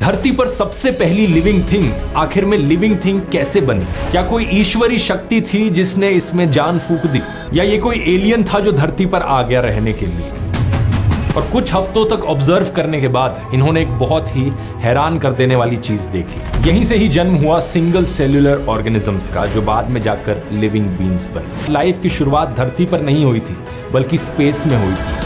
धरती पर सबसे पहली लिविंग थिंग आखिर में लिविंग थिंग कैसे बनी? क्या कोई ईश्वरी शक्ति थी जिसने इसमें जान फूंक दी, या ये कोई एलियन था जो धरती पर आ गया रहने के लिए? और कुछ हफ्तों तक ऑब्जर्व करने के बाद इन्होंने एक बहुत ही हैरान कर देने वाली चीज देखी। यहीं से ही जन्म हुआ सिंगल सेल्यूलर ऑर्गेनिजम्स का, जो बाद में जाकर लिविंग बीन्स बने। लाइफ की शुरुआत धरती पर नहीं हुई थी बल्कि स्पेस में हुई थी।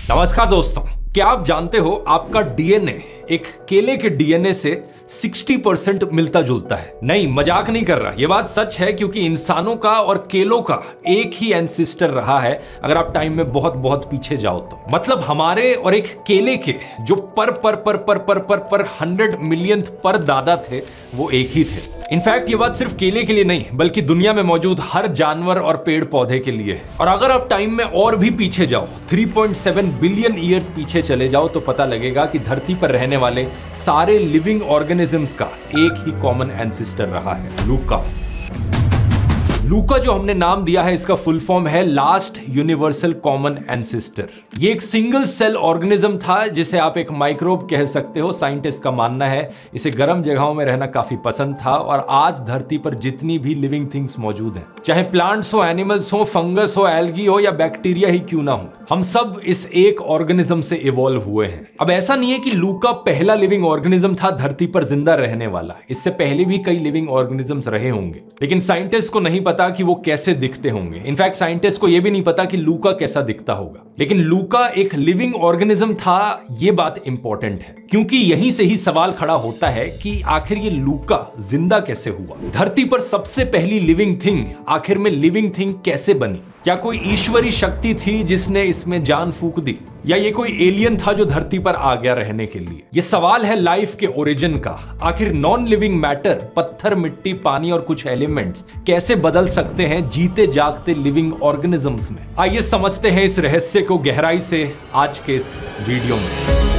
नमस्कार दोस्तों, क्या आप जानते हो आपका डीएनए एक केले के डीएनए से 60% मिलता जुलता है? नहीं, मजाक नहीं कर रहा, यह बात सच है, क्योंकि इंसानों का और केलों का एक ही एंसेस्टर रहा है अगर आप टाइम में बहुत बहुत पीछे जाओ तो। मतलब हमारे और एक केले के जो पर 100 मिलियन पर दादा थे वो एक ही थे। इनफैक्ट ये बात सिर्फ केले के लिए नहीं बल्कि दुनिया में मौजूद हर जानवर और पेड़ पौधे के लिए है। और अगर आप टाइम में और भी पीछे जाओ, 3.7 बिलियन ईयर्स पीछे चले जाओ, तो पता लगेगा कि धरती पर रहने वाले सारे लिविंग ऑर्गेनिजम्स का एक ही कॉमन एंसेस्टर रहा है, लूका। लूका जो हमने नाम दिया है, इसका फुल फॉर्म है लास्ट यूनिवर्सल कॉमन एंसेस्टर। ये एक सिंगल सेल ऑर्गेनिज्म था जिसे आप एक माइक्रोब कह सकते हो। साइंटिस्ट का मानना है इसे गर्म जगहों में रहना काफी पसंद था। और आज धरती पर जितनी भी लिविंग थिंग्स मौजूद हैं, चाहे प्लांट्स हो, एनिमल्स हो, फंगस हो, एल्गी हो या बैक्टीरिया ही क्यों ना हो, हम सब इस एक ऑर्गेनिज्म से इवॉल्व हुए हैं। अब ऐसा नहीं है कि लूका पहला लिविंग ऑर्गेनिज्म था धरती पर जिंदा रहने वाला। इससे पहले भी कई लिविंग ऑर्गेनिजम्स रहे होंगे, लेकिन साइंटिस्ट को नहीं पता कि वो कैसे दिखते होंगे। इनफैक्ट साइंटिस्ट को यह भी नहीं पता कि लूका कैसा दिखता होगा। लेकिन लूका एक लिविंग ऑर्गेनिज्म था, ये बात इंपॉर्टेंट है, क्योंकि यहीं से ही सवाल खड़ा होता है कि आखिर ये लूका जिंदा कैसे हुआ? धरती पर सबसे पहली लिविंग थिंग आखिर में लिविंग थिंग कैसे बनी? क्या कोई ईश्वरी शक्ति थी जिसने इसमें जान फूंक दी, या ये कोई एलियन था जो धरती पर आ गया रहने के लिए? ये सवाल है लाइफ के ओरिजिन का। आखिर नॉन लिविंग मैटर, पत्थर, मिट्टी, पानी और कुछ एलिमेंट्स कैसे बदल सकते हैं जीते जागते लिविंग ऑर्गेनिजम्स में? आइए समझते हैं इस रहस्य को गहराई से आज के इस वीडियो में।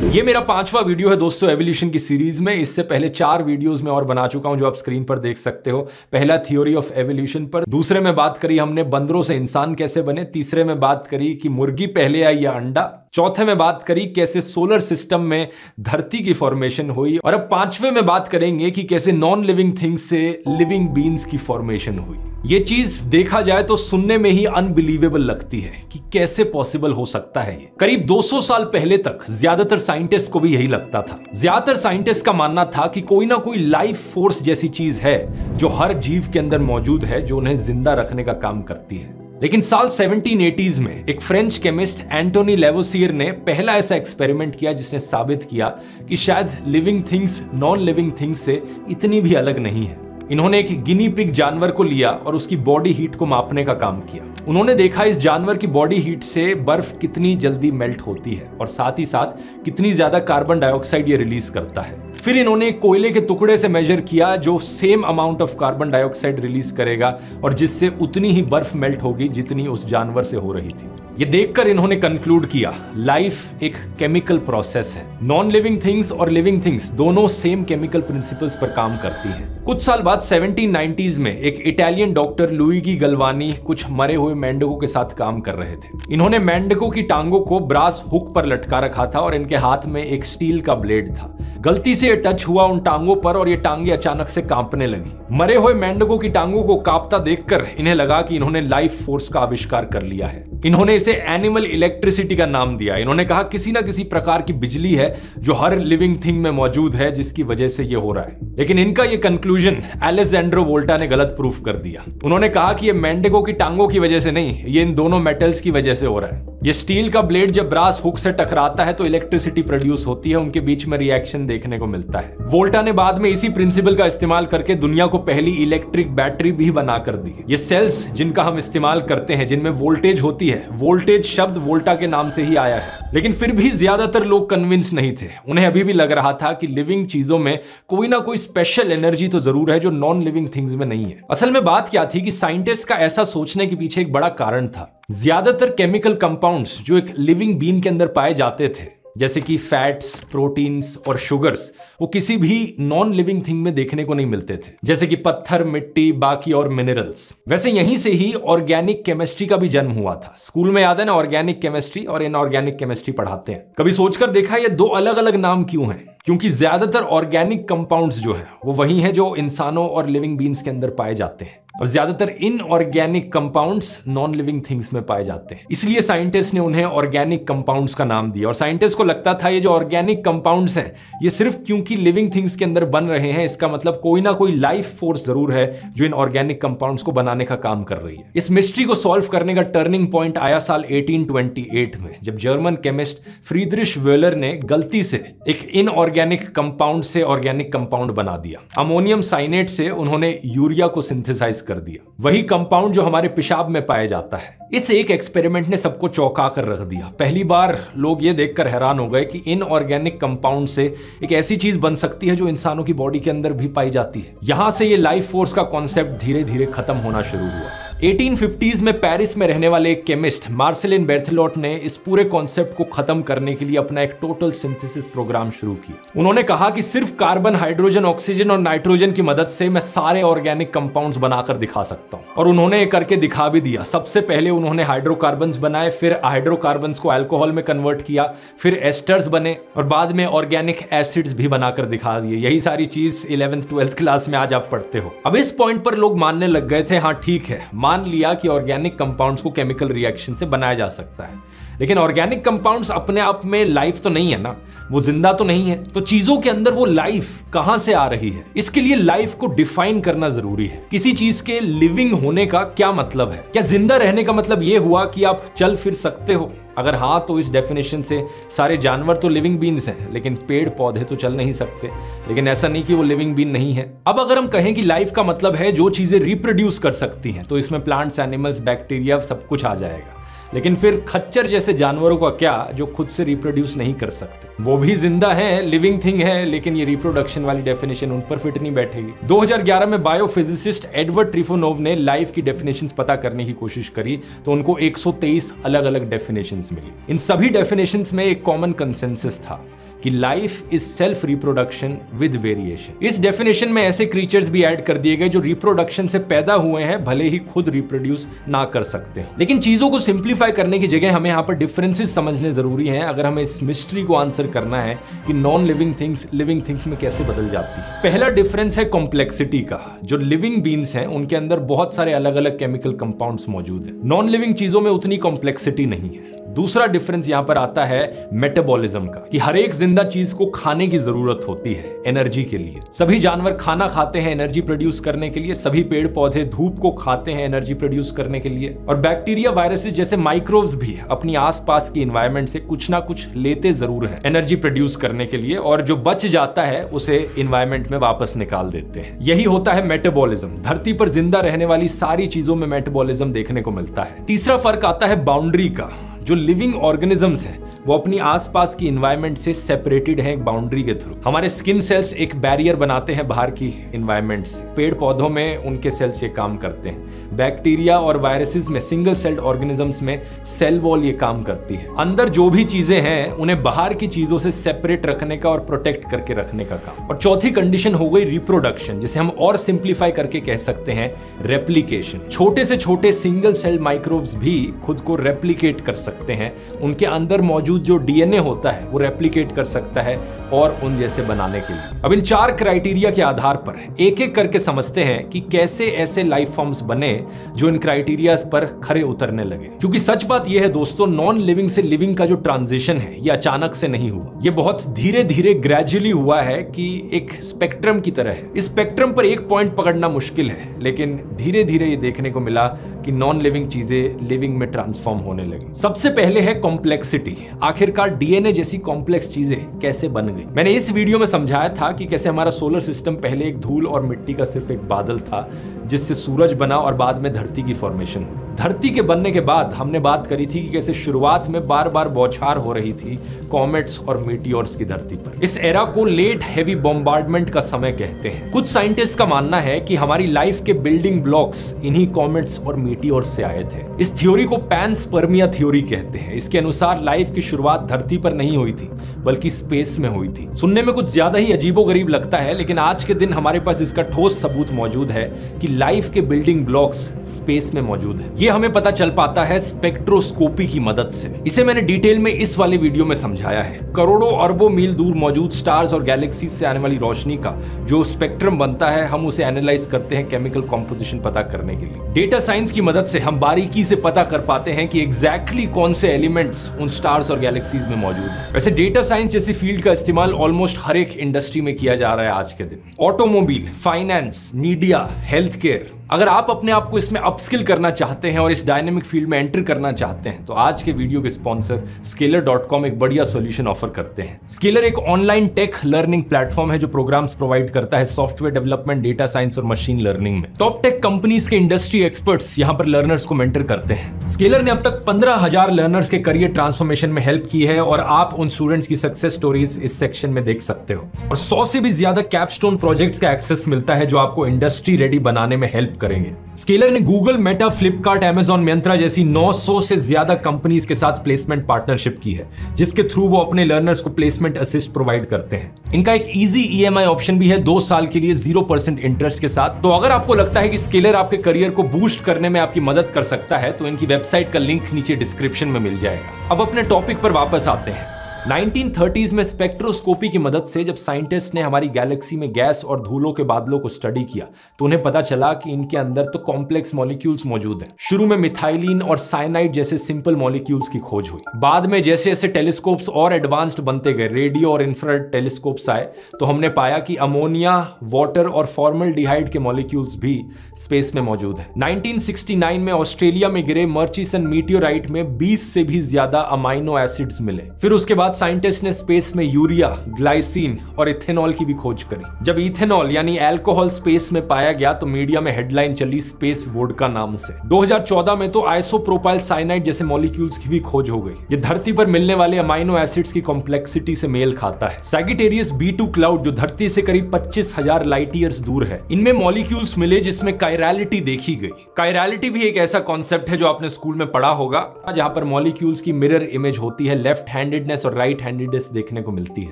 ये मेरा 5वां वीडियो है दोस्तों एवोल्यूशन की सीरीज में। इससे पहले 4 वीडियोस में और बना चुका हूं जो आप स्क्रीन पर देख सकते हो। पहला थ्योरी ऑफ एवोल्यूशन पर, दूसरे में बात करी हमने बंदरों से इंसान कैसे बने, तीसरे में बात करी कि मुर्गी पहले आई या अंडा, चौथे में बात करी कैसे सोलर सिस्टम में धरती की फॉर्मेशन हुई, और अब 5वें में बात करेंगे कि कैसे नॉन लिविंग थिंग्स से लिविंग बीन्स की फॉर्मेशन हुई। ये चीज देखा जाए तो सुनने में ही अनबिलीवेबल लगती है कि कैसे पॉसिबल हो सकता है ये। करीब 200 साल पहले तक ज्यादातर साइंटिस्ट को भी यही लगता था। ज्यादातर साइंटिस्ट का मानना था कि कोई ना कोई लाइफ फोर्स जैसी चीज है जो हर जीव के अंदर मौजूद है, जो उन्हें जिंदा रखने का काम करती है। लेकिन साल 1780s में एक फ्रेंच केमिस्ट एंटोनी लेवोसियर ने पहला ऐसा एक्सपेरिमेंट किया जिसने साबित किया कि शायद living things non living things से इतनी भी अलग नहीं है। इन्होंने एक गिनी पिग जानवर को लिया और उसकी बॉडी हीट को मापने का काम किया। उन्होंने देखा इस जानवर की बॉडी हीट से बर्फ कितनी जल्दी मेल्ट होती है और साथ ही साथ कितनी ज्यादा कार्बन डाइऑक्साइड ये रिलीज करता है। फिर इन्होंने कोयले के टुकड़े से मेजर किया जो same amount of carbon dioxide release करेगा और जिससे उतनी ही बर्फ मेल्ट होगी जितनी उस जानवर से हो रही थी। ये देखकर इन्होंने कंक्लूड किया लाइफ एक केमिकल प्रोसेस है। नॉन लिविंग थिंग्स और लिविंग थिंग्स दोनों सेम केमिकल प्रिंसिपल्स पर काम करती हैं। कुछ साल बाद 1790s में एक इटालियन डॉक्टर लुइगी गलवानी कुछ मरे हुए मेंढकों के साथ काम कर रहे थे। इन्होंने मेंढकों की टांगों को ब्रास हुक पर लटका रखा था और इनके हाथ में एक स्टील का ब्लेड था। गलती से ये टच हुआ उन टांगों पर और ये टांगे अचानक से कांपने लगी। मरे हुए मेंढकों की टांगों को कांपता देखकर इन्हें लगा कि इन्होंने लाइफ फोर्स का आविष्कार कर लिया है। इन्होंने इसे एनिमल इलेक्ट्रिसिटी का नाम दिया। इन्होंने कहा किसी ना किसी प्रकार की बिजली है जो हर लिविंग थिंग में मौजूद है जिसकी वजह से ये हो रहा है। लेकिन इनका ये कंक्लूजन अलेक्जेंड्रो वोल्टा ने गलत प्रूफ कर दिया। उन्होंने कहा कि ये मेंढकों की टांगों की वजह से नहीं, ये इन दोनों मेटल्स की वजह से हो रहा है। ये स्टील का ब्लेड जब ब्रास हुक से टकराता है तो इलेक्ट्रिसिटी प्रोड्यूस होती है, उनके बीच में रिएक्शन देखने को मिलता है। वोल्टा ने बाद में इसी प्रिंसिपल का इस्तेमाल करके दुनिया को पहली इलेक्ट्रिक बैटरी भी बना कर दी। ये सेल्स जिनका हम इस्तेमाल करते हैं, जिनमें वोल्टेज होती है, वोल्टेज शब्द वोल्टा के नाम से ही आया है। लेकिन फिर भी ज्यादातर लोग कन्विंस नहीं थे। उन्हें अभी भी लग रहा था कि लिविंग चीजों में कोई ना कोई स्पेशल एनर्जी तो जरूर है जो नॉन लिविंग थिंग्स में नहीं है। असल में बात क्या थी कि साइंटिस्ट का ऐसा सोचने के पीछे एक बड़ा कारण था। ज्यादातर केमिकल कंपाउंड्स जो एक लिविंग बीन के अंदर पाए जाते थे जैसे कि फैट्स, प्रोटीन्स और शुगर्स, वो किसी भी नॉन लिविंग थिंग में देखने को नहीं मिलते थे, जैसे कि पत्थर, मिट्टी, बाकी और मिनरल्स। वैसे यहीं से ही ऑर्गेनिक केमिस्ट्री का भी जन्म हुआ था। स्कूल में याद है ना, ऑर्गेनिक केमिस्ट्री और इनऑर्गेनिक केमिस्ट्री पढ़ाते हैं। कभी सोचकर देखा ये दो अलग अलग नाम क्यों हैं? क्योंकि ज्यादातर ऑर्गेनिक कंपाउंड्स जो है वो वही हैं जो इंसानों और लिविंग बीन्स के अंदर पाए जाते हैं, और ज्यादातर inorganic compounds non living things में पाए जाते हैं। इसलिए साइंटिस्ट ने उन्हें ऑर्गेनिक कंपाउंड्स का नाम दिया। और साइंटिस्ट को लगता था ये जो ऑर्गेनिक कंपाउंड्स हैं ये सिर्फ क्योंकि लिविंग थिंग्स के अंदर बन रहे हैं, इसका मतलब कोई ना कोई लाइफ फोर्स जरूर है जो इन ऑर्गेनिक कंपाउंड्स को बनाने का काम कर रही है। इस मिस्ट्री को सॉल्व करने का टर्निंग पॉइंट आया साल 1828 में, जब जर्मन केमिस्ट फ्रीडरिश वॉयलर ने गलती से एक इनऑर्गेनिक कंपाउंड से ऑर्गेनिक कंपाउंड बना दिया। अमोनियम साइनेट से उन्होंने यूरिया को सिंथेसाइज कर दिया, वही कंपाउंड जो हमारे पेशाब में पाया जाता है। इस एक एक्सपेरिमेंट ने सबको चौंका कर रख दिया। पहली बार लोग ये देखकर हैरान हो गए कि इनऑर्गेनिक कंपाउंड से एक ऐसी चीज बन सकती है जो इंसानों की बॉडी के अंदर भी पाई जाती है। यहां से ये लाइफ फोर्स का कॉन्सेप्ट धीरे धीरे खत्म होना शुरू हुआ। 1850s में पेरिस में रहने वाले एक केमिस्ट मार्सेलिन बेर्थेलॉट ने इस पूरे कॉन्सेप्ट को खत्म करने के लिए अपना एक टोटल सिंथेसिस प्रोग्राम शुरू किया। उन्होंने कहा कि सिर्फ कार्बन, हाइड्रोजन, ऑक्सीजन और नाइट्रोजन की मदद से मैं सारे ऑर्गेनिक कंपाउंड्स बनाकर दिखा सकता हूं। और उन्होंने ये करके दिखा भी दिया। सबसे पहले उन्होंने हाइड्रोकार्बन्स बनाए, फिर हाइड्रोकार्बन्स को अल्कोहल में कन्वर्ट किया, फिर एस्टर्स बने और बाद में ऑर्गेनिक एसिड्स भी बनाकर दिखा दिए। यही सारी चीज 11th 12th क्लास में आज आप पढ़ते हो। अब इस पॉइंट पर लोग मानने लग गए थे, हाँ ठीक है, मान लिया कि ऑर्गेनिक कंपाउंड्स को केमिकल रिएक्शन से बनाया जा सकता है, लेकिन ऑर्गेनिक कंपाउंड्स अपने आप में लाइफ तो नहीं है ना, वो जिंदा तो नहीं है। तो चीजों के अंदर वो लाइफ कहां से आ रही है? इसके लिए लाइफ को डिफाइन करना जरूरी है। किसी चीज के लिविंग होने का क्या मतलब है? क्या जिंदा रहने का मतलब यह हुआ कि आप चल फिर सकते हो? अगर हाँ, तो इस डेफिनेशन से सारे जानवर तो लिविंग बीन्स हैं, लेकिन पेड़ पौधे तो चल नहीं सकते। लेकिन ऐसा नहीं कि वो लिविंग बीन नहीं है। अब अगर हम कहें कि लाइफ का मतलब है जो चीजें रिप्रोड्यूस कर सकती हैं, तो इसमें प्लांट्स, एनिमल्स, बैक्टीरिया सब कुछ आ जाएगा। लेकिन फिर खच्चर जैसे जानवरों का क्या, जो खुद से रिप्रोड्यूस नहीं कर सकते? वो भी जिंदा है, लिविंग थिंग है, लेकिन ये रिप्रोडक्शन वाली डेफिनेशन उन पर फिट नहीं बैठेगी। 2011 में बायोफिजिसिस्ट एडवर्ड ट्रिफोनोव ने लाइफ की डेफिनेशंस पता करने की कोशिश करी, तो उनको 123 अलग अलग डेफिनेशंस मिली। इन सभी डेफिनेशंस में एक कॉमन कंसेंसस था कि life is self reproduction with variation. इस डेफिनेशन में ऐसे क्रीचर्स भी ऐड कर दिए गए जो रिप्रोडक्शन से पैदा हुए हैं, भले ही खुद रिप्रोड्यूस ना कर सकते हैं। लेकिन चीजों को सिंप्लीफाई करने की जगह हमें यहाँ पर डिफरेंसेस समझने जरूरी हैं, अगर हमें इस मिस्ट्री को आंसर करना है कि non living things living things में कैसे बदल जाती है। पहला डिफरेंस है कॉम्प्लेक्सिटी का। जो लिविंग बीन्स हैं उनके अंदर बहुत सारे अलग अलग केमिकल कंपाउंड्स मौजूद हैं। नॉन लिविंग चीजों में उतनी कॉम्प्लेक्सिटी नहीं है। दूसरा डिफरेंस यहां पर आता है मेटाबॉलिज्म का, कि हर एक जिंदा चीज को खाने की जरूरत होती है एनर्जी के लिए। सभी जानवर खाना खाते हैं एनर्जी प्रोड्यूस करने के लिए, सभी पेड़ पौधे धूप को खाते हैं एनर्जी प्रोड्यूस करने के लिए, और बैक्टीरिया, वायरसेस जैसे माइक्रोब्स भी अपनी आसपास की एनवायरनमेंट से कुछ ना कुछ लेते जरूर है एनर्जी प्रोड्यूस करने के लिए, और जो बच जाता है उसे एनवायरनमेंट में वापस निकाल देते हैं। यही होता है मेटाबॉलिज्म। धरती पर जिंदा रहने वाली सारी चीजों में मेटाबॉलिज्म देखने को मिलता है। तीसरा फर्क आता है बाउंड्री का। जो लिविंग ऑर्गेनिजम्स हैं वो अपनी आसपास की एनवायरनमेंट से सेपरेटेड हैं एक बाउंड्री के थ्रू। हमारे स्किन सेल्स एक बैरियर बनाते हैं बाहर की एनवायरनमेंट से। पेड़ पौधों में उनके सेल्स ये काम करते हैं। बैक्टीरिया और वायरसेस में, सिंगल सेल्ड ऑर्गेनिजम्स में सेल वॉल ये काम करती है। अंदर जो भी चीजें हैं उन्हें बाहर की चीजों से सेपरेट रखने का और प्रोटेक्ट करके रखने का काम। और चौथी कंडीशन हो गई रिप्रोडक्शन, जिसे हम और सिंप्लीफाई करके कह सकते हैं रेप्लिकेशन। छोटे से छोटे सिंगल सेल माइक्रोब्स भी खुद को रेप्लिकेट कर सकते हैं। उनके अंदर मौजूद जो डीएनए होता है वो रेप्लिकेट कर सकता है और उन जैसे बनाने के लिए। अब इन 4 क्राइटेरिया के आधार पर एक एक करके समझते हैं कि कैसे ऐसे लाइफ फॉर्म्स बने जो इन क्राइटेरिया पर खरे उतरने लगे। क्योंकि सच बात यह है दोस्तों, नॉन लिविंग से लिविंग का जो ट्रांजिशन है ये अचानक से नहीं हुआ। ये बहुत धीरे धीरे ग्रेजुअली हुआ है कि एक स्पेक्ट्रम की तरह है। इस स्पेक्ट्रम पर एक पॉइंट पकड़ना मुश्किल है, लेकिन धीरे धीरे ये देखने को मिला कि नॉन लिविंग चीजें लिविंग में ट्रांसफॉर्म होने लगी। सबसे पहले है कॉम्प्लेक्सिटी। आखिरकार डीएनए जैसी कॉम्प्लेक्स चीजें कैसे बन गई। मैंने इस वीडियो में समझाया था कि कैसे हमारा सोलर सिस्टम पहले एक धूल और मिट्टी का सिर्फ एक बादल था, जिससे सूरज बना और बाद में धरती की फॉर्मेशन हुई। धरती के बनने के बाद हमने बात करी थी कि कैसे शुरुआत में बार बार बौछार हो रही थी कॉमेट्स और मीटियोर्स की धरती पर। इस एरा को लेट हेवी बॉम्बार्डमेंट का समय कहते हैं। कुछ साइंटिस्ट का मानना है कि हमारी लाइफ के बिल्डिंग ब्लॉक्स इन्हीं कॉमेट्स और मीटियोर्स से आए थे। इस थ्योरी को पैनस्पर्मिया थ्योरी कहते हैं। इसके अनुसार लाइफ की शुरुआत धरती पर नहीं हुई थी बल्कि स्पेस में हुई थी। सुनने में कुछ ज्यादा ही अजीबोगरीब लगता है, लेकिन आज के दिन हमारे पास इसका ठोस सबूत मौजूद है कि लाइफ के बिल्डिंग ब्लॉक्स स्पेस में मौजूद है। ये हमें पता चल पाता है स्पेक्ट्रोस्कोपी की मदद से। इसे मैंने डिटेल में इस वाले वीडियो में समझाया है। करोड़ों अरबों मील दूर मौजूद स्टार्स और गैलेक्सीज से आने वाली रोशनी का जो स्पेक्ट्रम बनता है, हम उसे एनालाइज करते हैं केमिकल कॉम्पोजिशन पता करने के लिए। डेटा साइंस की मदद से हम बारीकी से पता कर पाते हैं कि एग्जैक्टली कौन से एलिमेंट्स उन स्टार्स और गैलेक्सीज में मौजूद है। वैसे डेटा साइंस जैसी फील्ड का इस्तेमाल ऑलमोस्ट हर एक इंडस्ट्री में किया जा रहा है आज के दिन। Automobile, finance, media, health care. अगर आप अपने आप को इसमें अपस्किल करना चाहते हैं और इस डायनेमिक फील्ड में एंटर करना चाहते हैं तो आज के वीडियो के स्पॉन्सर Scalar.com एक बढ़िया सॉल्यूशन ऑफर करते हैं। Scalar एक ऑनलाइन टेक लर्निंग प्लेटफॉर्म है जो प्रोग्राम्स प्रोवाइड करता है सॉफ्टवेयर डेवलपमेंट, डेटा साइंस और मशीन लर्निंग में। टॉप टेक कंपनीज के इंडस्ट्री एक्सपर्ट्स यहाँ पर लर्नर्स को मेंटर करते हैं। Scalar ने अब तक 15,000 लर्नर्स के करियर ट्रांसफॉर्मेशन में हेल्प की है और आप उन स्टूडेंट्स की सक्सेस स्टोरीज इस सेक्शन में देख सकते हो। और 100 से भी ज्यादा कैपस्टोन प्रोजेक्ट्स का एक्सेस मिलता है जो आपको इंडस्ट्री रेडी बनाने में हेल्प करेंगे। Scalar ने Google, Meta, Flipkart, Amazon, Myntra जैसी 900 से ज्यादा कंपनीज के साथ प्लेसमेंट पार्टनरशिप की है, जिसके थ्रू वो अपने लर्नर्स को प्लेसमेंट असिस्ट प्रोवाइड करते हैं। इनका एक इजी EMI ऑप्शन भी है 2 साल के लिए 0% इंटरेस्ट के साथ। तो अगर आपको लगता है कि Scalar आपके करियर को बूस्ट करने में आपकी मदद कर सकता है तो इनकी वेबसाइट का लिंक नीचे डिस्क्रिप्शन में मिल जाएगा। अब अपने टॉपिक पर वापस आते हैं। 1930s में स्पेक्ट्रोस्कोपी की मदद से जब साइंटिस्ट ने हमारी गैलेक्सी में गैस और धूलों के बादलों को स्टडी किया तो उन्हें पता चला कि इनके अंदर तो कॉम्प्लेक्स मॉलिक्यूल्स मौजूद हैं। शुरू में मिथाइलिन और साइनाइड जैसे सिंपल मॉलिक्यूल्स की खोज हुई। बाद में जैसे जैसे टेलीस्कोप्स और एडवांस्ड बनते गए, रेडियो और इंफ्रारेड टेलीस्कोप्स आए तो हमने पाया कि अमोनिया, वाटर और फॉर्मल्डिहाइड के मॉलिक्यूल्स भी स्पेस में मौजूद है। 1969 में ऑस्ट्रेलिया में गिरे मर्चिसन मीटियोराइट में 20 से भी ज्यादा अमाइनो एसिड्स मिले। फिर उसके बाद साइंटिस्ट ने स्पेस में यूरिया, ग्लाइसिन और इथेनॉल की भी खोज करी। जब इथेनॉल यानी अल्कोहल स्पेस में पाया गया तो मीडिया में हेडलाइन चली स्पेस वोडका नाम से। 2014 में तो आइसोप्रोपाइल साइनाइड जैसे मॉलिक्यूल्स की भी खोज हो गई। ये धरती पर मिलने वाले अमाइनो एसिड्स की कॉम्प्लेक्सिटी से मेल खाता है। सैजिटेरियस B2 क्लाउड जो धरती से करीब 25,000 लाइट ईयर्स दूर है, इनमें मॉलिक्यूल्स मिले जिसमें कायरलिटी देखी गई। कायरलिटी भी एक ऐसा कॉन्सेप्ट है जो आपने स्कूल में पढ़ा होगा, जहां पर मॉलिक्यूल्स की मिरर इमेज होती है, लेफ्ट हैंडेडनेस और राइट हैंडेडनेस देखने को मिलती है।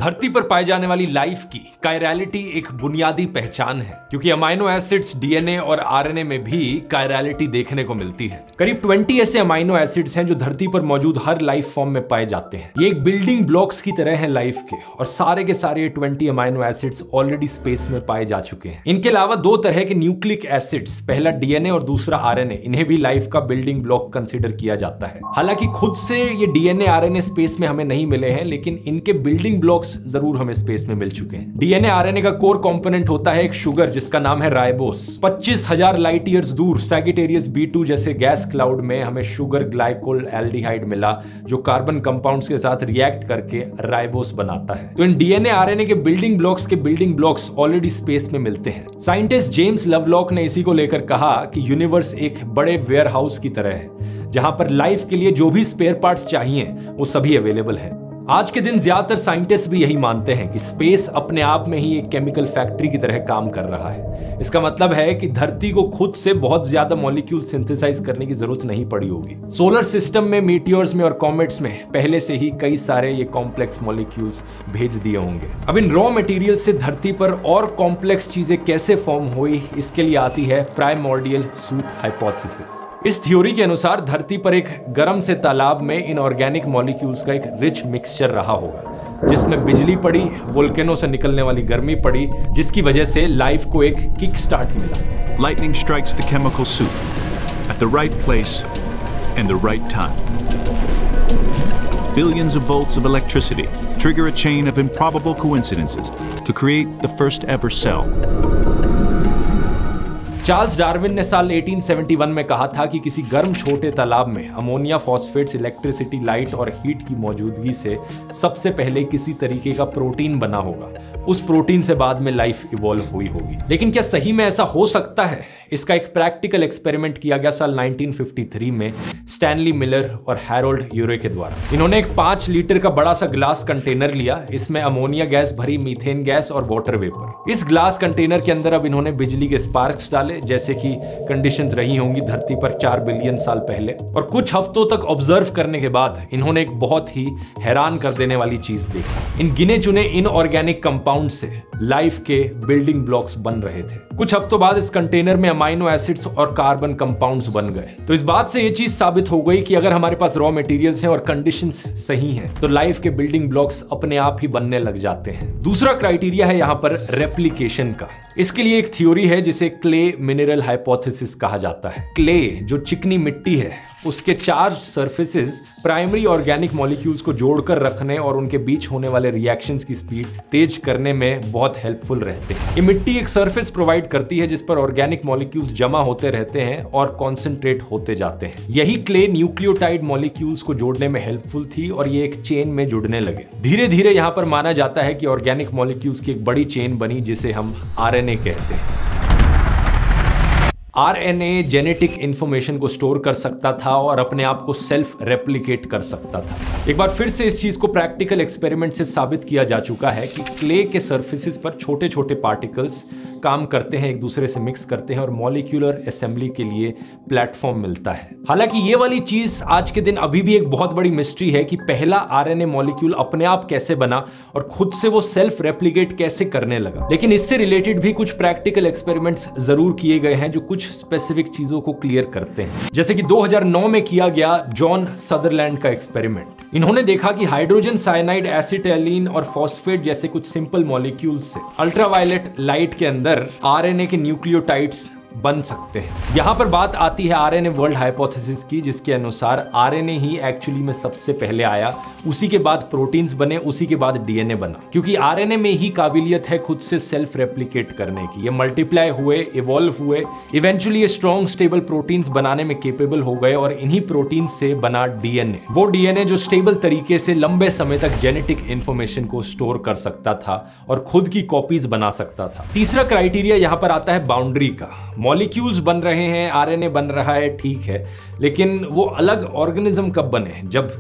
धरती पर पाए जाने वाली लाइफ की कायरलिटी एक बुनियादी पहचान है, क्योंकि अमाइनो एसिड्स DNA और RNA में भी कायरलिटी देखने को मिलती है। करीब 20 ऐसे अमाइनो एसिड्स हैं जो धरती पर मौजूद हर लाइफ फॉर्म में पाए जाते हैं। ये एक बिल्डिंग ब्लॉक्स की तरह हैं लाइफ के, और सारे के सारे 20 अमाइनो एसिड्स ऑलरेडी स्पेस में पाए जा चुके हैं। इनके अलावा 2 तरह के न्यूक्लिक एसिड्स, पहला DNA और दूसरा RNA, इन्हें भी लाइफ का बिल्डिंग ब्लॉक कंसिडर किया जाता है। हालांकि खुद से ये DNA RNA स्पेस में हमें नहीं मिले हैं, लेकिन इनके बिल्डिंग ब्लॉक्स जरूर हमें स्पेस में मिल चुके हैं। DNA RNA का कोर कंपोनेंट होता है एक शुगर जिसका नाम है राइबोस। 25,000 लाइट ईयर्स दूर सैजिटेरियस B2 जैसे गैस क्लाउड में हमें शुगर ग्लाइकोल एल्डिहाइड मिला जो कार्बन कंपाउंड्स के साथ रिएक्ट करके राइबोस बनाता है। तो इन DNA RNA के बिल्डिंग ब्लॉक्स ऑलरेडी स्पेस में मिलते हैं। साइंटिस्ट जेम्स लवलॉक ने इसी को लेकर कहा कि यूनिवर्स एक बड़े वेयरहाउस की तरह है जहां पर लाइफ के लिए जो भी स्पेयर पार्ट्स चाहिए वो सभी अवेलेबल है। आज के दिन ज्यादातर साइंटिस्ट भी यही मानते हैं कि स्पेस अपने आप में ही एक केमिकल फैक्ट्री की तरह काम कर रहा है। इसका मतलब है कि धरती को खुद से बहुत ज्यादा मॉलिक्यूल सिंथेसाइज करने की जरूरत नहीं पड़ी होगी। सोलर सिस्टम में, मीटियोर्स में और कॉमेट्स में पहले से ही कई सारे ये कॉम्प्लेक्स मॉलिक्यूल्स भेज दिए होंगे। अब इन रॉ मटेरियल से धरती पर और कॉम्प्लेक्स चीजें कैसे फॉर्म हुई, इसके लिए आती है प्राइमोर्डियल सूप हाइपोथेसिस। इस थ्योरी के अनुसार धरती पर एक गर्म से तालाब में इनऑर्गेनिक मॉलिक्यूल्स का एक रिच मिक्सचर रहा होगा, जिसमें बिजली पड़ी, वोल्केनो से निकलने वाली गर्मी पड़ी, जिसकी वजह से लाइफ को एक किक स्टार्ट मिला। Lightning strikes the chemical soup at the right place and the right time. Billions of volts of electricity trigger a chain of improbable coincidences to create the first ever cell. Charles Darwin ने साल 1871 में कहा था कि किसी गर्म छोटे तालाब में अमोनिया फॉस्फेट्स, इलेक्ट्रिसिटी, लाइट और हीट की मौजूदगी से सबसे पहले किसी तरीके का प्रोटीन बना होगा। उस प्रोटीन से बाद में लाइफ इवॉल्व हुई होगी। लेकिन क्या सही में ऐसा हो सकता है? इसका एक प्रैक्टिकल एक्सपेरिमेंट किया गया साल 1953 में स्टैनली मिलर और हैरोल्ड यूरे के द्वारा। इन्होंने एक 5 लीटर का बड़ा सा ग्लास कंटेनर लिया, इसमें अमोनिया गैस भरी, मीथेन गैस और वाटर वेपर। इस ग्लास कंटेनर के अंदर अब इन्होंने बिजली के स्पार्क्स डाले, जैसे कि कंडीशंस रही होंगी धरती पर 4 बिलियन साल पहले। और कुछ हफ्तों तक ऑब्जर्व करने के बाद इन्होंने एक बहुत ही हैरान कर देने वाली चीज देखी। इन गिने चुने इनऑर्गेनिक कंपाउंड से लाइफ के बिल्डिंग ब्लॉक्स बन रहे थे। कुछ हफ्तों बाद इस कंटेनर में अमाइनो एसिड्स और कार्बन कंपाउंड्स बन गए। तो इस बात से यह चीज साबित हो गई कि अगर हमारे पास रॉ मटेरियल्स हैं और कंडीशंस सही हैं, तो लाइफ के बिल्डिंग ब्लॉक्स अपने आप ही बनने लग जाते हैं। दूसरा क्राइटेरिया है यहां पर रेप्लिकेशन का। इसके लिए एक थ्योरी है जिसे क्ले मिनरल हाइपोथेसिस कहा जाता है। क्ले जो चिकनी मिट्टी है, उसके charge surfaces primary organic molecules को जोड़कर रखने और उनके बीच होने वाले रिएक्शंस की स्पीड तेज करने में बहुत हेल्पफुल रहते हैं। ये मिट्टी एक सरफेस प्रोवाइड करती है जिस पर ऑर्गेनिक मॉलिक्यूल्स जमा होते रहते हैं और कॉन्सेंट्रेट होते जाते हैं। यही क्ले न्यूक्लियोटाइड मॉलिक्यूल्स को जोड़ने में हेल्पफुल थी और ये एक चेन में जुड़ने लगे। धीरे धीरे यहां पर माना जाता है कि ऑर्गेनिक मॉलिक्यूल्स की एक बड़ी चेन बनी जिसे हम आरएनए कहते हैं। आरएनए जेनेटिक इंफॉर्मेशन को स्टोर कर सकता था और अपने आप को सेल्फ रेप्लिकेट कर सकता था। एक बार फिर से इस चीज को प्रैक्टिकल एक्सपेरिमेंट से साबित किया जा चुका है कि क्ले के सरफेसेस पर छोटे छोटे पार्टिकल्स काम करते हैं, एक दूसरे से मिक्स करते हैं और मॉलिक्यूलर असेंबली के लिए प्लेटफॉर्म मिलता है। हालांकि ये वाली चीज आज के दिन अभी भी एक बहुत बड़ी मिस्ट्री है कि पहला आरएनए मॉलिक्यूल अपने आप कैसे बना और खुद से वो सेल्फ रेप्लिकेट कैसे करने लगा। लेकिन इससे रिलेटेड भी कुछ प्रैक्टिकल एक्सपेरिमेंट्स जरूर किए गए हैं जो कुछ स्पेसिफिक चीजों को क्लियर करते हैं। जैसे कि 2009 में किया गया जॉन सदरलैंड का एक्सपेरिमेंट। इन्होंने देखा कि हाइड्रोजन साइनाइड, एसिटाइलिन और फॉस्फेट जैसे कुछ सिंपल मॉलिक्यूल्स से अल्ट्रावायलेट लाइट के अंदर आरएनए के न्यूक्लियोटाइड्स बन सकते हैं। यहां पर बात आती है आरएनए वर्ल्ड हाइपोथेसिस की, जिसके अनुसार आरएनए ही एक्चुअली में सबसे पहले आया, उसी के बाद प्रोटीन्स बने, उसी के बाद डीएनए बना। क्योंकि आरएनए में ही काबिलियत है खुद से सेल्फ रेप्लिकेट करने की। ये मल्टीप्लाई हुए, इवॉल्व हुए, इवेंचुअली ये स्ट्रॉन्ग स्टेबल प्रोटीन्स बनाने में केपेबल हो गए और इन्हीं प्रोटीन से बना डीएनए। वो डीएनए जो स्टेबल तरीके से लंबे समय तक जेनेटिक इंफॉर्मेशन को स्टोर कर सकता था और खुद की कॉपीज बना सकता था। तीसरा क्राइटेरिया यहां पर आता है बाउंड्री का। मॉलिक्यूल्स बन रहे हैं, आरएनए बन रहा है, ठीक है, लेकिन वो अलग ऑर्गेनिज्म कब बने? जब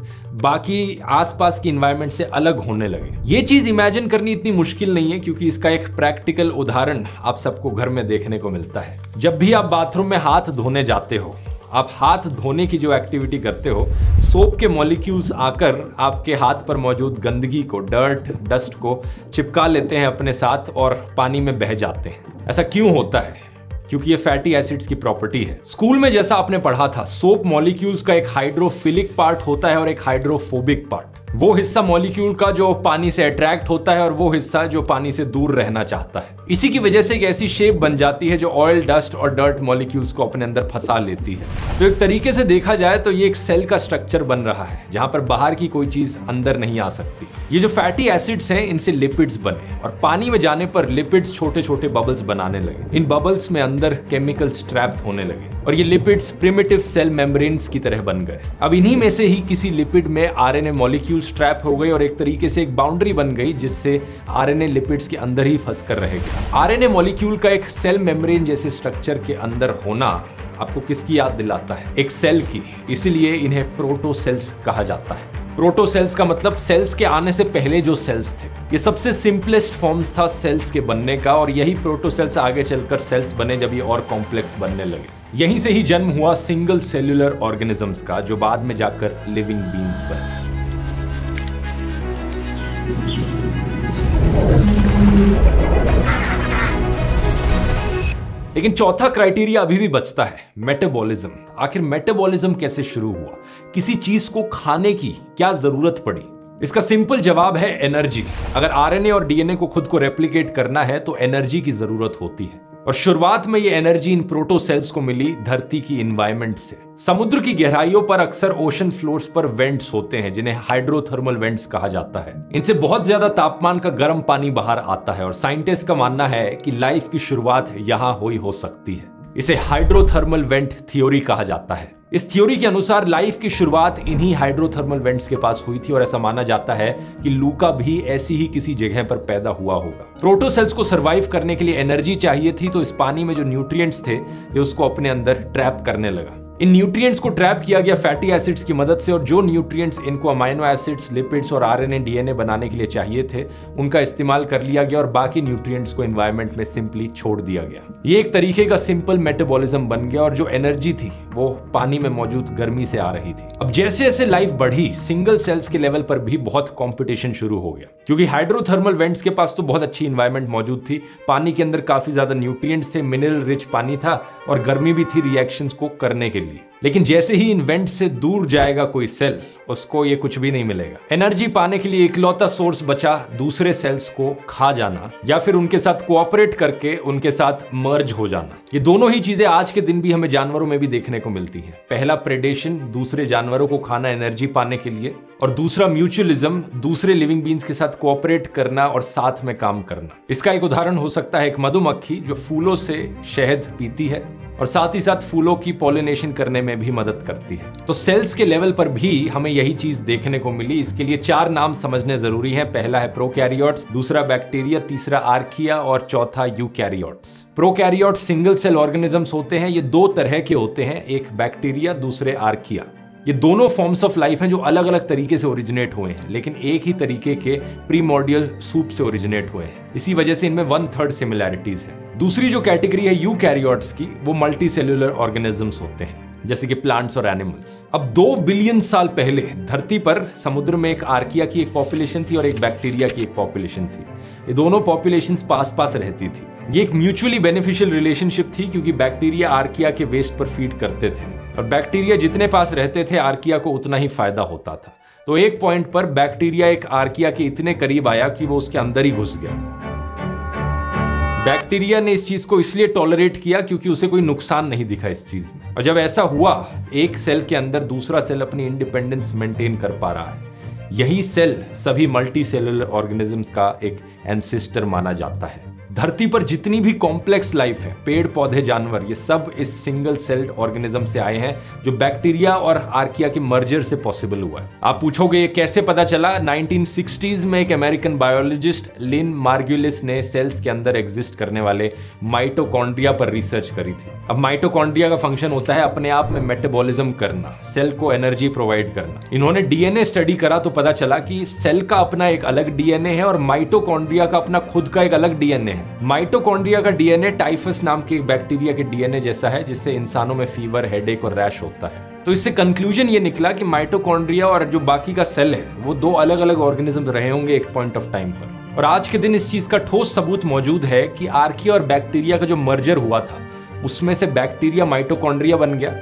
बाकी आसपास की एनवायरनमेंट से अलग होने लगे। ये चीज इमेजिन करनी इतनी मुश्किल नहीं है, क्योंकि इसका एक प्रैक्टिकल उदाहरण आप सबको घर में देखने को मिलता है। जब भी आप बाथरूम में हाथ धोने जाते हो, आप हाथ धोने की जो एक्टिविटी करते हो, सोप के मॉलिक्यूल्स आकर आपके हाथ पर मौजूद गंदगी को, डस्ट को चिपका लेते हैं अपने साथ और पानी में बह जाते हैं। ऐसा क्यों होता है? क्योंकि ये फैटी एसिड्स की प्रॉपर्टी है। स्कूल में जैसा आपने पढ़ा था, सोप मॉलिक्यूल्स का एक हाइड्रोफिलिक पार्ट होता है और एक हाइड्रोफोबिक पार्ट। वो हिस्सा मॉलिक्यूल का जो पानी से अट्रैक्ट होता है और वो हिस्सा जो पानी से दूर रहना चाहता है। इसी की वजह से एक ऐसी शेप बन जाती है जो ऑयल, डस्ट और डर्ट मॉलिक्यूल्स को अपने अंदर फंसा लेती है। तो एक तरीके से देखा जाए तो ये एक सेल का स्ट्रक्चर बन रहा है जहां पर बाहर की कोई चीज अंदर नहीं आ सकती। ये जो फैटी एसिड्स हैं, इनसे लिपिड्स बने और पानी में जाने पर लिपिड्स छोटे छोटे बबल्स बनाने लगे। इन बबल्स में अंदर केमिकल्स ट्रैप होने लगे और ये लिपिड्स प्रिमिटिव सेल मेम्ब्रेन्स की तरह बन गए। अब इन्हीं में से ही किसी लिपिड में आरएनए मॉलिक्यूल ट्रैप हो गई और एक तरीके से एक बाउंड्री बन गई जिससे आरएनए लिपिड्स के अंदर ही फंस कर रहेगा। आरएनए मॉलिक्यूल का एक सेल मेम्ब्रेन जैसे स्ट्रक्चर के अंदर होना आपको किसकी याद दिलाता है? एक सेल की। इसीलिए इन्हें प्रोटोसेल्स कहा जाता है। प्रोटोसेल्स का मतलब सेल्स के आने से पहले जो सेल्स थे। ये सबसे सिंपलेस्ट फॉर्म्स था सेल्स के बनने का और यही प्रोटोसेल्स आगे चलकर सेल्स बने जब ये और कॉम्प्लेक्स बनने लगे। यहीं से ही जन्म हुआ सिंगल सेल्यूलर ऑर्गेनिजम्स का, जो बाद में जाकर लिविंग बींग्स बने। लेकिन चौथा क्राइटेरिया अभी भी बचता है, मेटाबॉलिज्म। आखिर मेटाबॉलिज्म कैसे शुरू हुआ? किसी चीज को खाने की क्या जरूरत पड़ी? इसका सिंपल जवाब है एनर्जी। अगर आरएनए और डीएनए को खुद को रेप्लिकेट करना है तो एनर्जी की जरूरत होती है और शुरुआत में ये एनर्जी इन प्रोटोसेल्स को मिली धरती की एनवायरनमेंट से। समुद्र की गहराइयों पर अक्सर ओशन फ्लोर्स पर वेंट्स होते हैं जिन्हें हाइड्रोथर्मल वेंट्स कहा जाता है। इनसे बहुत ज्यादा तापमान का गर्म पानी बाहर आता है और साइंटिस्ट का मानना है कि लाइफ की शुरुआत यहां हुई हो सकती है। इसे हाइड्रोथर्मल वेंट थ्योरी कहा जाता है। इस थ्योरी के अनुसार लाइफ की शुरुआत इन्हीं हाइड्रोथर्मल वेंट्स के पास हुई थी और ऐसा माना जाता है कि लूका भी ऐसी ही किसी जगह पर पैदा हुआ होगा। प्रोटोसेल्स को सरवाइव करने के लिए एनर्जी चाहिए थी, तो इस पानी में जो न्यूट्रिएंट्स थे ये उसको अपने अंदर ट्रैप करने लगा। इन न्यूट्रिएंट्स को ट्रैप किया गया फैटी एसिड्स की मदद से, और जो न्यूट्रिएंट्स इनको अमाइनो एसिड्स, लिपिड्स और आरएनए, डीएनए बनाने के लिए चाहिए थे उनका इस्तेमाल कर लिया गया और बाकी न्यूट्रिएंट्स को एनवायरनमेंट में सिंपली छोड़ दिया गया। ये एक तरीके का सिंपल मेटाबॉलिज्म बन गया और जो एनर्जी थी वो पानी में मौजूद गर्मी से आ रही थी। अब जैसे जैसे लाइफ बढ़ी, सिंगल सेल्स के लेवल पर भी बहुत कॉम्पिटिशन शुरू हो गया, क्योंकि हाइड्रोथर्मल वेंट्स के पास तो बहुत अच्छी इन्वायरमेंट मौजूद थी, पानी के अंदर काफी ज्यादा न्यूट्रिएंट्स थे, मिनरल रिच पानी था और गर्मी भी थी रिएक्शंस को करने के लिए। लेकिन जैसे ही इन वेंट से दूर जाएगा कोई सेल, उसको ये कुछ भी नहीं मिलेगा। एनर्जी पाने के लिए इकलौता सोर्स बचा दूसरे सेल्स को खा जाना या फिर उनके साथ कोऑपरेट करके उनके साथ मर्ज हो जाना। ये दोनों ही चीजें आज के दिन भी हमें जानवरों में भी देखने को मिलती हैं। पहला प्रेडेशन, दूसरे जानवरों को खाना एनर्जी पाने के लिए, और दूसरा म्यूचुअलिज्म, दूसरे लिविंग बींग्स के साथ कोऑपरेट करना और साथ में काम करना। इसका एक उदाहरण हो सकता है एक मधुमक्खी जो फूलों से शहद पीती है और साथ ही साथ फूलों की पॉलिनेशन करने में भी मदद करती है। तो सेल्स के लेवल पर भी हमें यही चीज देखने को मिली। इसके लिए 4 नाम समझने जरूरी हैं। पहला है प्रोकैरियोट्स, दूसरा बैक्टीरिया, तीसरा आर्किया और चौथा eukaryotes. Prokaryotes single cell organisms होते हैं। ये 2 तरह के होते हैं, एक बैक्टीरिया, दूसरे आर्किया। ये दोनों फॉर्म्स ऑफ लाइफ हैं जो अलग अलग तरीके से ओरिजिनेट हुए हैं, लेकिन एक ही तरीके के प्रीमोर्डियल सूप से ओरिजिनेट हुए हैं। इसी वजह से इनमें 1/3 सिमिलैरिटीज है। दूसरी जो कैटेगरी है यूकैरियोट्स की, वो मल्टी सेल्यूलर ऑर्गेनिजम्स होते हैं, जैसे कि प्लांट्स और एनिमल्स। अब 2 बिलियन साल पहले धरती पर समुद्र में एक आर्किया की एक पॉपुलेशन थी और एक बैक्टीरिया की एक पॉपुलेशन थी। ये दोनों पॉपुलेशंस पास पास रहती थी। ये एक म्यूचुअली बेनिफिशियल रिलेशनशिप थी, क्योंकि बैक्टीरिया आर्किया के वेस्ट पर फीड करते थे और बैक्टीरिया जितने पास रहते थे आर्किया को उतना ही फायदा होता था। तो एक पॉइंट पर बैक्टीरिया एक आर्किया के इतने करीब आया कि वो उसके अंदर ही घुस गया। बैक्टीरिया ने इस चीज को इसलिए टॉलरेट किया क्योंकि उसे कोई नुकसान नहीं दिखा इस चीज में। और जब ऐसा हुआ, एक सेल के अंदर दूसरा सेल अपनी इंडिपेंडेंस मेंटेन कर पा रहा है। यही सेल सभी मल्टी सेलुलर ऑर्गेनिजम्स का एक एंसेस्टर माना जाता है। धरती पर जितनी भी कॉम्प्लेक्स लाइफ है, पेड़ पौधे जानवर, ये सब इस सिंगल सेल्ड ऑर्गेनिज्म से आए हैं, जो बैक्टीरिया और आर्किया के मर्जर से पॉसिबल हुआ है। आप पूछोगे ये कैसे पता चला? 1960s में एक अमेरिकन बायोलॉजिस्ट लिन मार्गुलिस ने सेल्स के अंदर एग्जिस्ट करने वाले माइटोकॉन्ड्रिया पर रिसर्च करी थी। अब माइटोकॉन्ड्रिया का फंक्शन होता है अपने आप में मेटाबॉलिज्म करना, सेल को एनर्जी प्रोवाइड करना। इन्होंने डीएनए स्टडी करा तो पता चला कि सेल का अपना एक अलग डीएनए है और माइटोकॉन्ड्रिया का अपना खुद का एक अलग डीएनए है। माइटोकॉन्ड्रिया का डीएनए टाइफस नाम के बैक्टीरिया के डीएनए जैसा है, जिससे इंसानों में फीवर, हेडेक और रैश होता है। तो इससे कंक्लूजन ये निकला कि माइटोकॉन्ड्रिया और जो बाकी का सेल है वो 2 अलग अलग ऑर्गेनिज्म रहे होंगे एक पॉइंट ऑफ टाइम पर। और आज के दिन इस चीज का ठोस सबूत मौजूद है कि आर्किया और बैक्टीरिया का जो मर्जर हुआ था, उसमें से बैक्टीरिया माइटोकॉन्ड्रिया बन गया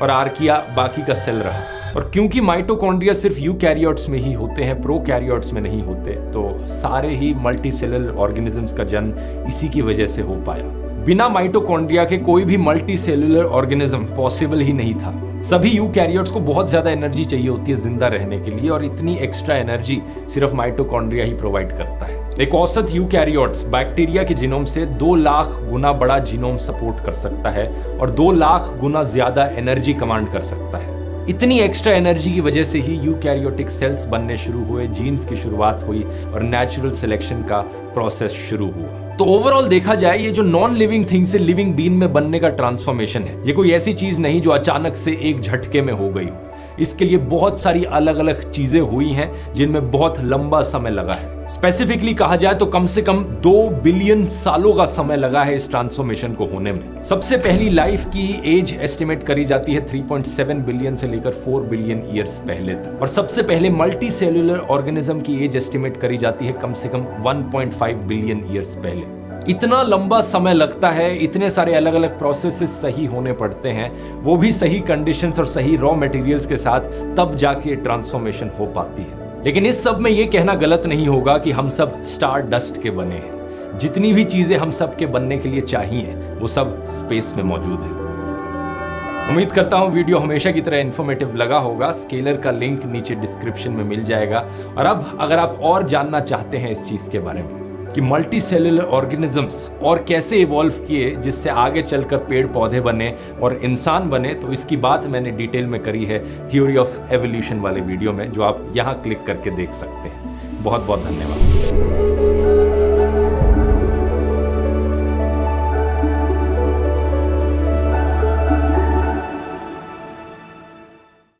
और आर्किया बाकी का सेल रहा। और क्योंकि माइटोकॉन्ड्रिया सिर्फ यूकैरियोट्स में ही होते हैं, प्रोकैरियोट्स में नहीं होते, तो सारे ही मल्टीसेलुलर ऑर्गेनिजम्स का जन्म इसी की वजह से हो पाया। बिना माइटोकॉन्ड्रिया के कोई भी मल्टी सेल्यूलर ऑर्गेनिज्म पॉसिबल ही नहीं था। सभी यूकैरियोट्स को बहुत ज्यादा एनर्जी चाहिए होती है जिंदा रहने के लिए, और इतनी एक्स्ट्रा एनर्जी सिर्फ माइटोकॉन्ड्रिया ही प्रोवाइड करता है। एक औसत यूकैरियोट्स बैक्टीरिया के जीनोम से 2 लाख गुना बड़ा जीनोम सपोर्ट कर सकता है और 2 लाख गुना ज्यादा एनर्जी कमांड कर सकता है। इतनी एक्स्ट्रा एनर्जी की वजह से ही यूकैरियोटिक सेल्स बनने शुरू हुए, जीन्स की शुरुआत हुई और नेचुरल सिलेक्शन का प्रोसेस शुरू हुआ। तो ओवरऑल देखा जाए, ये जो नॉन लिविंग थिंग से लिविंग बीन में बनने का ट्रांसफॉर्मेशन है, ये कोई ऐसी चीज नहीं जो अचानक से एक झटके में हो गई। इसके लिए बहुत सारी अलग अलग चीजें हुई हैं जिनमें बहुत लंबा समय लगा है। स्पेसिफिकली कहा जाए तो कम से कम 2 बिलियन सालों का समय लगा है इस ट्रांसफॉर्मेशन को होने में। सबसे पहली लाइफ की एज एस्टिमेट करी जाती है 3.7 बिलियन से लेकर 4 बिलियन ईयर्स पहले तक, और सबसे पहले मल्टी सेल्यूलर ऑर्गेनिज्म की एज एस्टिमेट करी जाती है कम से कम 1.5 बिलियन ईयर्स पहले। इतना लंबा समय लगता है, इतने सारे अलग अलग प्रोसेसेस सही होने पड़ते हैं, वो भी सही कंडीशंस और सही रॉ मटेरियल्स के साथ, तब जाके ट्रांसफॉर्मेशन हो पाती है। लेकिन इस सब में ये कहना गलत नहीं होगा कि हम सब स्टार डस्ट के बने हैं। जितनी भी चीजें हम सब के बनने के लिए चाहिए वो सब स्पेस में मौजूद है। उम्मीद करता हूँ वीडियो हमेशा की तरह इन्फॉर्मेटिव लगा होगा। स्केलर का लिंक नीचे डिस्क्रिप्शन में मिल जाएगा। और अब अगर आप और जानना चाहते हैं इस चीज के बारे में, कि मल्टी सेलुलर ऑर्गेनिजम्स और कैसे इवॉल्व किए जिससे आगे चलकर पेड़ पौधे बने और इंसान बने, तो इसकी बात मैंने डिटेल में करी है थ्योरी ऑफ एवोल्यूशन वाले वीडियो में, जो आप यहाँ क्लिक करके देख सकते हैं। बहुत बहुत धन्यवाद।